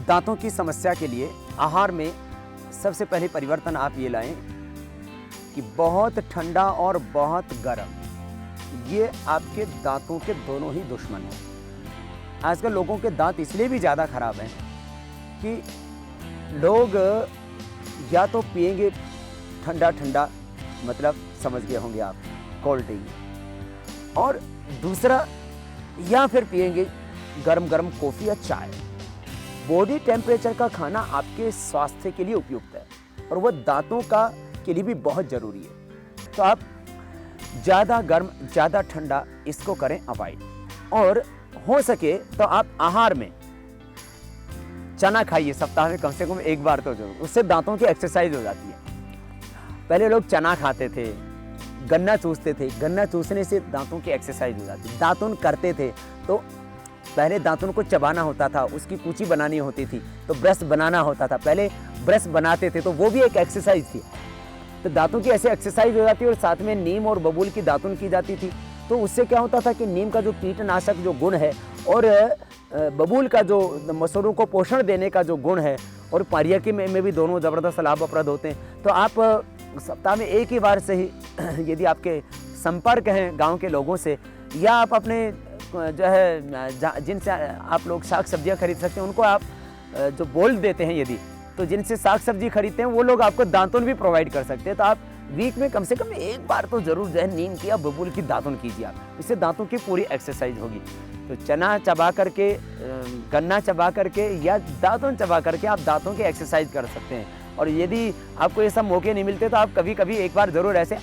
दांतों की समस्या के लिए आहार में सबसे पहले परिवर्तन आप ये लाएं कि बहुत ठंडा और बहुत गर्म, ये आपके दांतों के दोनों ही दुश्मन हैं। आजकल लोगों के दांत इसलिए भी ज़्यादा खराब हैं कि लोग या तो पिएंगे ठंडा ठंडा, मतलब समझ गए होंगे आप, कोल्ड ड्रिंक, और दूसरा या फिर पिएंगे गरम गरम कॉफ़ी या चाय। बॉडी टेम्परेचर का खाना आपके स्वास्थ्य के लिए उपयुक्त है और वह दांतों का के लिए भी बहुत ज़रूरी है। तो आप ज़्यादा गर्म ज़्यादा ठंडा इसको करें अवॉइड, और हो सके तो आप आहार में चना खाइए, सप्ताह में कम से कम एक बार तो जरूर। उससे दांतों की एक्सरसाइज हो जाती है। पहले लोग चना खाते थे, गन्ना चूसते थे, गन्ना चूसने से दांतों की एक्सरसाइज हो जाती है। दातुन करते थे तो पहले दातुन को चबाना होता था, उसकी कूची बनानी होती थी, तो ब्रश बनाना होता था। पहले ब्रश बनाते थे तो वो भी एक एक्सरसाइज थी। तो दांतों की ऐसे एक्सरसाइज हो जाती है, और साथ में नीम और बबूल की दातुन की जाती थी। तो उससे क्या होता था कि नीम का जो कीटनाशक जो गुण है और बबूल का जो मसूरों को पोषण देने का जो गुण है, और पारियाकी में भी दोनों ज़बरदस्त लाभप्रद होते हैं। तो आप सप्ताह में एक ही बार से ही यदि आपके संपर्क हैं गांव के लोगों से, या आप अपने जो है जिनसे आप लोग साग सब्जियां खरीद सकते हैं उनको आप जो बोल देते हैं, यदि तो जिनसे साग सब्जी खरीदते हैं वो लोग आपको दातुन भी प्रोवाइड कर सकते हैं। तो आप वीक में कम से कम एक बार तो जरूर जो है नीम की या बबूल की दातुन कीजिए आप, इससे दांतों की पूरी एक्सरसाइज होगी। तो चना चबा करके, गन्ना चबा करके या दातुन चबा करके आप दांतों की एक्सरसाइज कर सकते हैं। और यदि आपको ये सब मौके नहीं मिलते तो आप कभी कभी एक बार जरूर ऐसे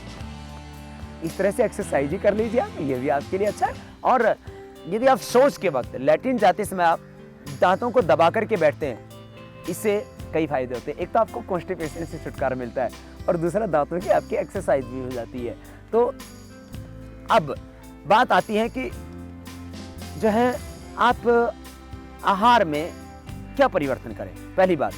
इस तरह से एक्सरसाइज ही कर लीजिए आप, ये भी आपके लिए अच्छा है। और यदि आप शौच के वक्त लैट्रिन जाते समय आप दांतों को दबा करके बैठते हैं, इससे कई फायदे होते हैं। एक तो आपको कॉन्स्टिपेशन से छुटकारा मिलता है, और दूसरा दांतों की आपकी एक्सरसाइज भी हो जाती है। तो अब बात आती है कि जो है आप आहार में क्या परिवर्तन करें। पहली बात,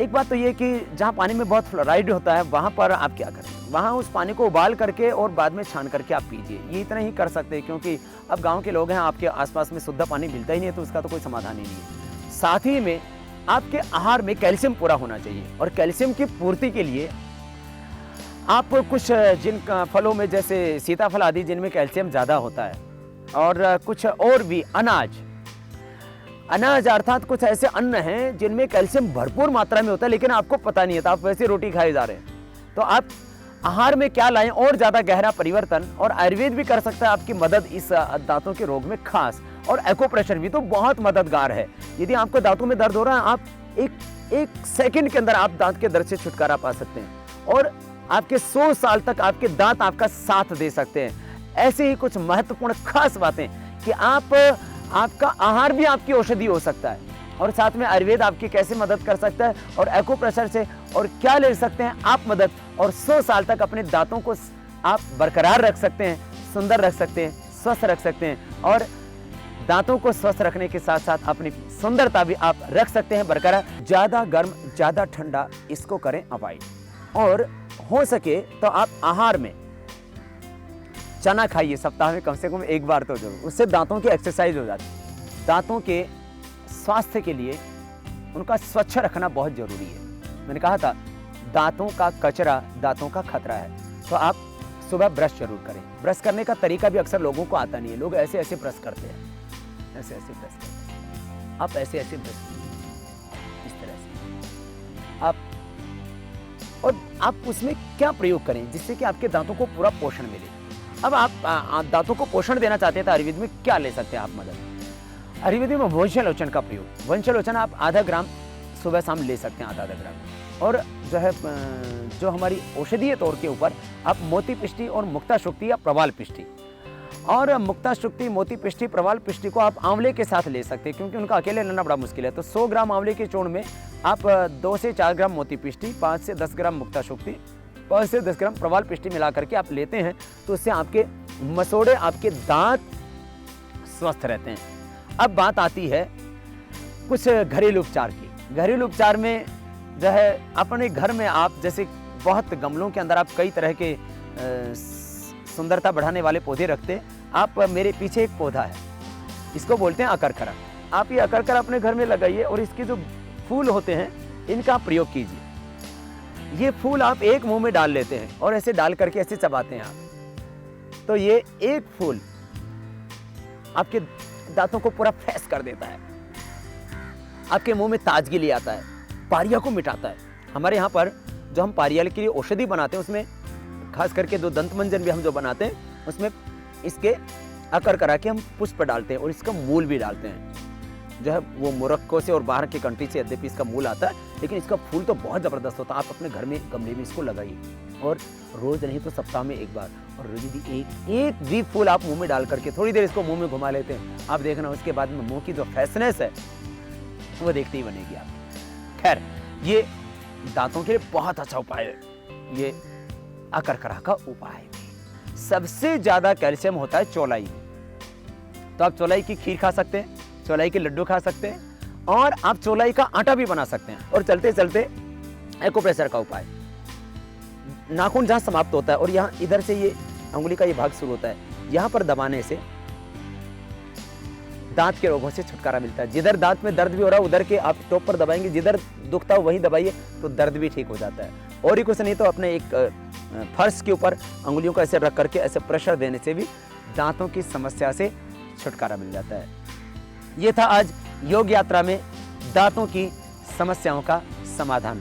एक बात तो ये कि जहाँ पानी में बहुत फ्लोराइड होता है वहाँ पर आप क्या करें, वहाँ उस पानी को उबाल करके और बाद में छान करके आप पीजिए। ये इतना ही कर सकते हैं, क्योंकि अब गांव के लोग हैं, आपके आसपास में शुद्ध पानी मिलता ही नहीं है, तो उसका तो कोई समाधान ही नहीं है। साथ ही में आपके आहार में कैल्शियम पूरा होना चाहिए, और कैल्शियम की पूर्ति के लिए आप कुछ जिन फलों में, जैसे सीताफल आदि, जिनमें कैल्शियम ज़्यादा होता है, और कुछ और भी अनाज अर्थात कुछ ऐसे अन्न हैं जिनमें कैल्शियम भरपूर मात्रा में होता है, लेकिन आपको पता नहीं है, तो आप वैसे रोटी खाए जा रहे हैं। तो आप आहार में क्या लाएं और ज़्यादा गहरा परिवर्तन, और आयुर्वेद भी कर सकता है आपकी मदद इस दांतों के रोग में खास, और एक्यूप्रेशर भी तो बहुत मददगार है। यदि आपको दांतों में दर्द हो रहा है, आप एक सेकंड के अंदर आप दांत के दर्द से छुटकारा पा सकते हैं, और आपके 100 साल तक आपके दांत आपका साथ दे सकते हैं। ऐसे ही कुछ महत्वपूर्ण खास बातें कि आपका आहार भी आपकी औषधि हो सकता है, और साथ में आयुर्वेद आपकी कैसे मदद कर सकता है, और एक्यूप्रेशर से और क्या ले सकते हैं आप मदद, और 100 साल तक अपने दांतों को आप बरकरार रख सकते हैं, सुंदर रख सकते हैं, स्वस्थ रख सकते हैं। और दांतों को स्वस्थ रखने के साथ साथ अपनी सुंदरता भी आप रख सकते हैं बरकरार। ज़्यादा गर्म ज़्यादा ठंडा इसको करें अवॉइड, और हो सके तो आप आहार में चना खाइए, सप्ताह में कम से कम एक बार तो जरूर। उससे दांतों की एक्सरसाइज हो जाती है। दांतों के स्वास्थ्य के लिए उनका स्वच्छ रखना बहुत जरूरी है। मैंने कहा था दांतों का कचरा दांतों का खतरा है। तो आप सुबह ब्रश जरूर करें। ब्रश करने का तरीका भी अक्सर लोगों को आता नहीं है, लोग ऐसे ऐसे ब्रश करते हैं, ऐसे ऐसे ब्रश करते हैं। आप ऐसे ऐसे ब्रश कीजिए, इस तरह से आप, और आप उसमें क्या प्रयोग करें जिससे कि आपके दांतों को पूरा पोषण मिले। अब आप दांतों को पोषण देना चाहते हैं तो आयुर्वेद में क्या ले सकते हैं आप मदद। आयुर्वेद में वंशलोचन का प्रयोग, वंशलोचन आप आधा ग्राम सुबह शाम ले सकते हैं, आधा ग्राम। और जो है जो हमारी औषधीय तौर के ऊपर आप मोती पिष्टी और मुक्ता शुक्ति या प्रवाल पिष्टी, और मुक्ता शुक्ति, मोती पिष्टी, प्रवाल पिष्टी को आप आंवले के साथ ले सकते हैं, क्योंकि उनका अकेले लेना बड़ा मुश्किल है। तो 100 ग्राम आंवले के चूर्ण में आप 2 से 4 ग्राम मोती पिष्टी, 5 से 10 ग्राम मुक्ता शुक्ति, 5 से 10 ग्राम प्रवाल पिष्टी मिला करके आप लेते हैं, तो उससे आपके मसोड़े, आपके दांत स्वस्थ रहते हैं। अब बात आती है कुछ घरेलू उपचार की। घरेलू उपचार में जो है अपने घर में आप जैसे बहुत गमलों के अंदर आप कई तरह के सुंदरता बढ़ाने वाले पौधे रखते हैं। आप मेरे पीछे एक पौधा है, इसको बोलते हैं अकरखरा। आप ये अकरकर अपने घर में लगाइए और इसके जो फूल होते हैं इनका प्रयोग कीजिए। ये फूल आप एक मुंह में डाल लेते हैं और ऐसे डाल करके ऐसे चबाते हैं आप, तो ये एक फूल आपके दांतों को पूरा फ्रेश कर देता है, आपके मुंह में ताजगी ले आता है, पारिया को मिटाता है। हमारे यहाँ पर जो हम पारिया के लिए औषधि बनाते हैं उसमें खास करके जो दंत मंजन भी हम जो बनाते हैं उसमें इसके अकर करा के हम पुष्प डालते हैं और इसका मूल भी डालते हैं। जो है वो मोरक्को से और बाहर के कंट्री से यद्यपि इसका मूल आता है, लेकिन इसका फूल तो बहुत ज़बरदस्त होता है। आप अपने घर में गमले में इसको लगाइए और रोज़ नहीं तो सप्ताह में एक बार, और यदि एक भी फूल आप मुंह में डाल करके थोड़ी देर इसको मुंह में घुमा लेते हैं, आप देखना उसके बाद में मुंह की जो फ्रेशनेस है वो देखते ही बनेगी आप। खैर, ये दांतों के लिए बहुत अच्छा उपाय है ये अकरकरा का उपाय। सबसे ज्यादा कैल्शियम होता है चौलाई में, तो आप चौलाई की खीर खा सकते हैं, चौलाई के लड्डू खा सकते हैं और आप चौलाई का आटा भी बना सकते हैं। और चलते चलते एक्यूप्रेशर का उपाय, नाखून जहां समाप्त होता है और यहाँ इधर से ये अंगुली का ये भाग शुरू होता है, यहाँ पर दबाने से दांत के रोगों से छुटकारा मिलता है। जिधर दांत में दर्द भी हो रहा है उधर के आप टॉप पर दबाएंगे, जिधर दुखता हो वहीं दबाइए तो दर्द भी ठीक हो जाता है। और ही कुछ नहीं तो अपने एक फर्श के ऊपर अंगुलियों को ऐसे रख करके ऐसे प्रेशर देने से भी दांतों की समस्या से छुटकारा मिल जाता है। ये था आज योग यात्रा में दांतों की समस्याओं का समाधान।